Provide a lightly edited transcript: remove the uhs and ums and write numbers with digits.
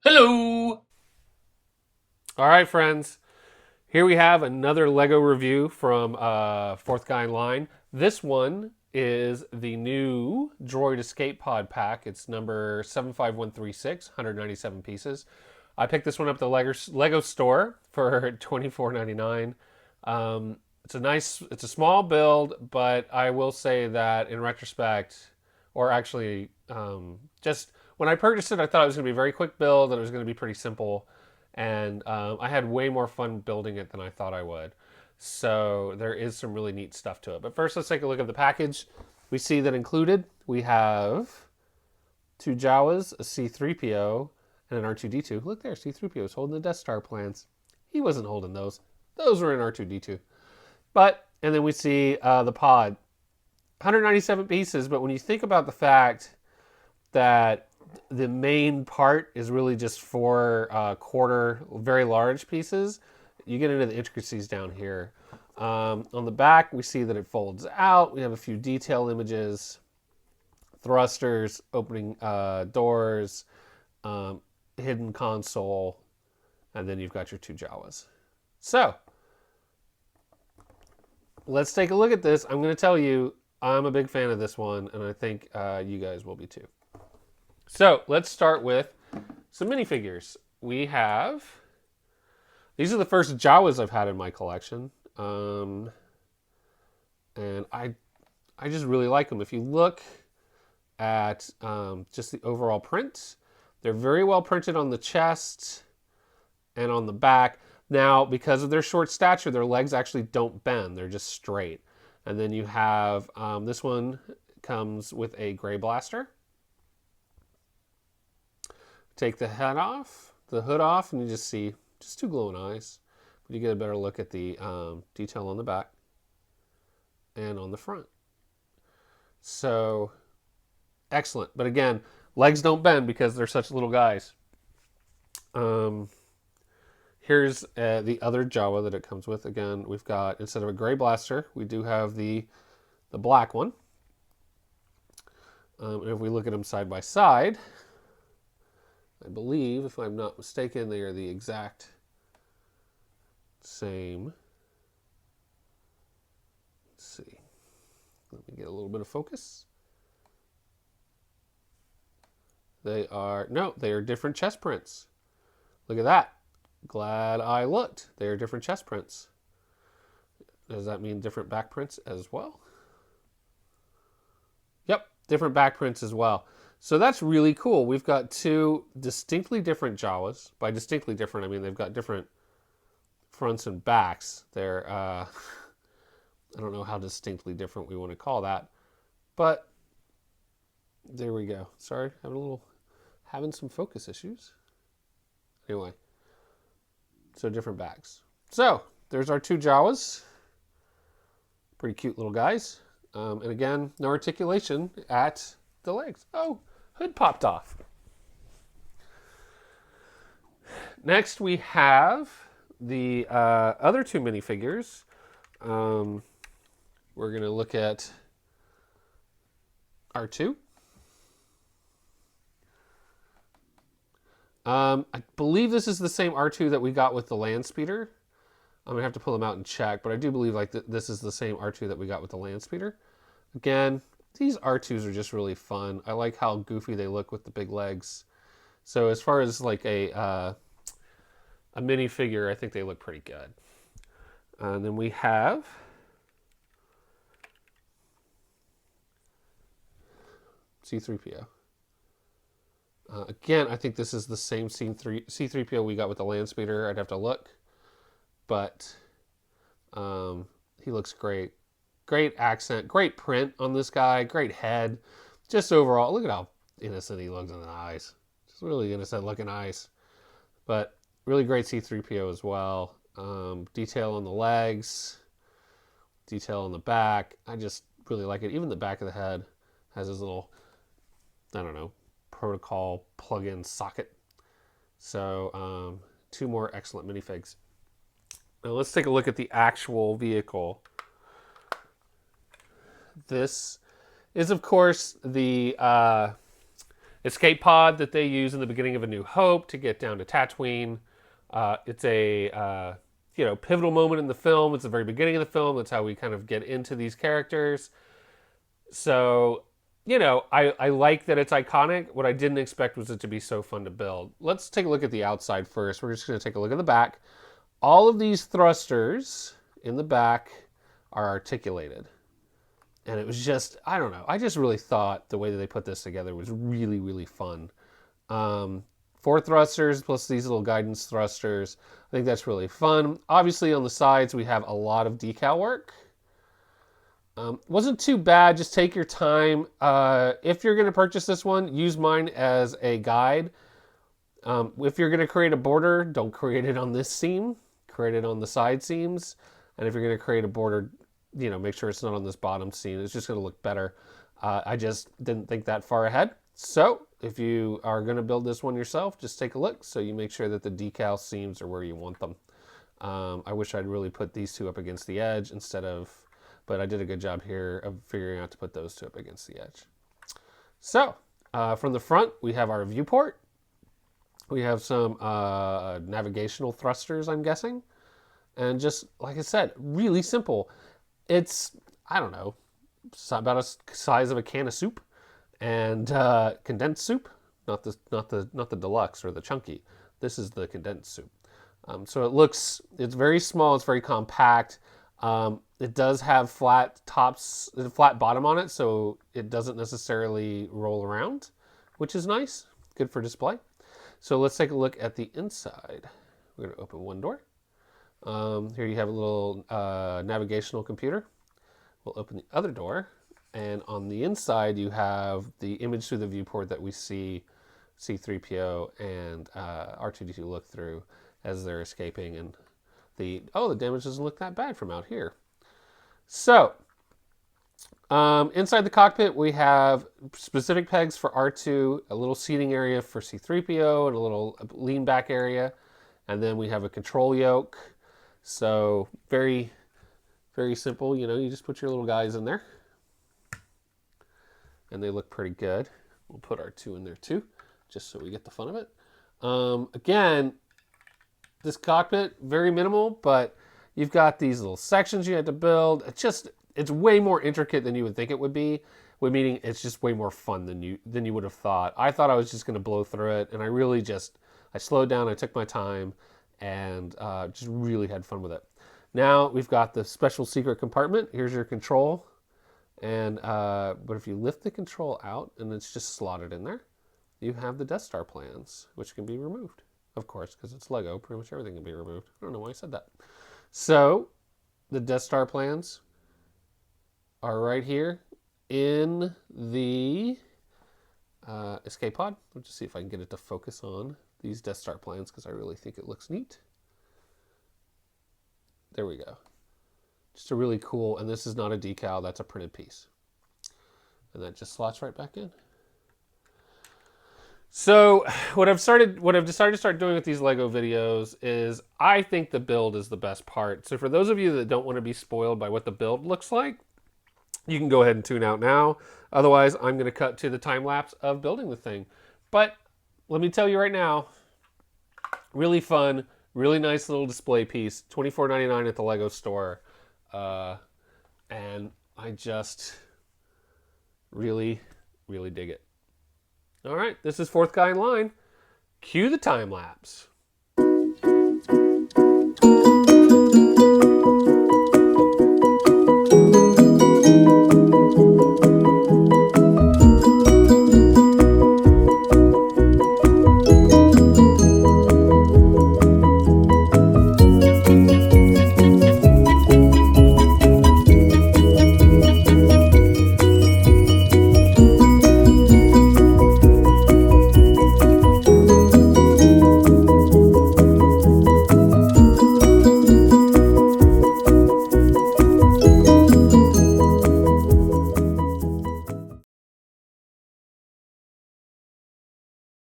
Hello! All right, friends. Here we have another Lego review from Fourth Guy in Line. This one is the new Droid Escape Pod pack. It's number 75136, 197 pieces. I picked this one up at the Lego store for $24.99. It's a small build, but I will say that in retrospect, or actually, just when I purchased it, I thought it was going to be a very quick build and it was going to be pretty simple. And I had way more fun building it than I thought I would. So there is some really neat stuff to it. But first, let's take a look at the package. We see that included we have two Jawas, a C3PO, and an R2D2. Look there, C3PO is holding the Death Star plans. He wasn't holding those. Those were in R2D2. And then we see the pod. 197 pieces, but when you think about the fact that the main part is really just four quarter, very large pieces, you get into the intricacies down here. On the back, we see that it folds out. We have a few detail images, thrusters, opening doors, hidden console, and then you've got your two Jawas. So, let's take a look at this. I'm going to tell you, I'm a big fan of this one, and I think you guys will be too. So let's start with some minifigures. We have, these are the first Jawas I've had in my collection. And I just really like them. If you look at just the overall print, they're very well printed on the chest and on the back. Now, because of their short stature, their legs actually don't bend. They're just straight. And then you have, this one comes with a gray blaster. Take the head off, the hood off, and you just see just two glowing eyes. But you get a better look at the detail on the back and on the front. So, excellent. But again, legs don't bend because they're such little guys. Here's the other Jawa that it comes with. Again, we've got, instead of a gray blaster, we do have the black one. And if we look at them side by side, I believe, if I'm not mistaken, they are the exact same. Let's see. Let me get a little bit of focus. They are different chest prints. Look at that. Glad I looked. They are different chest prints. Does that mean different back prints as well? Yep, different back prints as well. So that's really cool. We've got two distinctly different Jawas. By distinctly different, I mean they've got different fronts and backs. They're, I don't know how distinctly different we want to call that. But there we go. Sorry, having some focus issues. Anyway, so different backs. So there's our two Jawas. Pretty cute little guys. And again, no articulation at the legs. Oh, hood popped off. Next, we have the other two minifigures. We're going to look at R2. I believe this is the same R2 that we got with the land speeder. I'm going to have to pull them out and check, but I do believe this is the same R2 that we got with the land speeder. Again, these R2s are just really fun. I like how goofy they look with the big legs. So as far as like a minifigure, I think they look pretty good. And then we have C3PO. Again, I think this is the same C3PO we got with the land speeder. I'd have to look. But he looks great. Great accent, great print on this guy, great head. Just overall, look at how innocent he looks in the eyes. Just really innocent looking eyes. But really great C3PO as well. Detail on the legs, detail on the back. I just really like it. Even the back of the head has his little, I don't know, protocol plug-in socket. So two more excellent minifigs. Now let's take a look at the actual vehicle. This is, of course, the escape pod that they use in the beginning of A New Hope to get down to Tatooine. It's a pivotal moment in the film. It's the very beginning of the film. That's how we kind of get into these characters. So, I like that it's iconic. What I didn't expect was it to be so fun to build. Let's take a look at the outside first. We're just going to take a look at the back. All of these thrusters in the back are articulated. And it was just, I don't know. I just really thought the way that they put this together was really, really fun. 4 thrusters plus these little guidance thrusters. I think that's really fun. Obviously, on the sides, we have a lot of decal work. Wasn't too bad. Just take your time. If you're going to purchase this one, use mine as a guide. If you're going to create a border, don't create it on this seam. Create it on the side seams. And if you're going to create a border, make sure it's not on this bottom seam. It's just going to look better. I just didn't think that far ahead. So if you are going to build this one yourself, just take a look so you make sure that the decal seams are where you want them. I wish I'd really put these 2 up against the edge instead of, but I did a good job here of figuring out to put those 2 up against the edge. So from the front, we have our viewport. We have some navigational thrusters, I'm guessing. And just, like I said, really simple. It's, I don't know, about the size of a can of soup. And condensed soup, not the deluxe or the chunky. This is the condensed soup. So it's very small. It's very compact. It does have flat tops, flat bottom on it, so it doesn't necessarily roll around, which is nice. Good for display. So let's take a look at the inside. We're going to open one door. Here you have a little navigational computer. We'll open the other door. And on the inside, you have the image through the viewport that we see C-3PO and R2-D2 look through as they're escaping. And the damage doesn't look that bad from out here. So, inside the cockpit, we have specific pegs for R2, a little seating area for C-3PO, and a little lean back area. And then we have a control yoke. So, very, very simple. You just put your little guys in there. And they look pretty good. We'll put R2 in there too, just so we get the fun of it. Again, this cockpit, very minimal, but you've got these little sections you had to build. It's way more intricate than you would think it would be, meaning it's just way more fun than you would have thought. I thought I was just going to blow through it, and I slowed down, I took my time, and just really had fun with it. Now we've got the special secret compartment. Here's your control. And but if you lift the control out and it's just slotted in there, you have the Death Star plans, which can be removed. Of course, because it's Lego, pretty much everything can be removed. I don't know why I said that. So the Death Star plans are right here in the escape pod. Let's just see if I can get it to focus on these Death Star plans because I really think it looks neat. There we go. Just a really cool, and this is not a decal, that's a printed piece. And that just slots right back in. So what I've decided to start doing with these Lego videos is I think the build is the best part. So for those of you that don't want to be spoiled by what the build looks like, you can go ahead and tune out now. Otherwise, I'm going to cut to the time lapse of building the thing. But let me tell you right now, really fun, really nice little display piece, $24.99 at the Lego store. And I just really, really dig it. All right, this is Fourth Guy in Line. Cue the time lapse.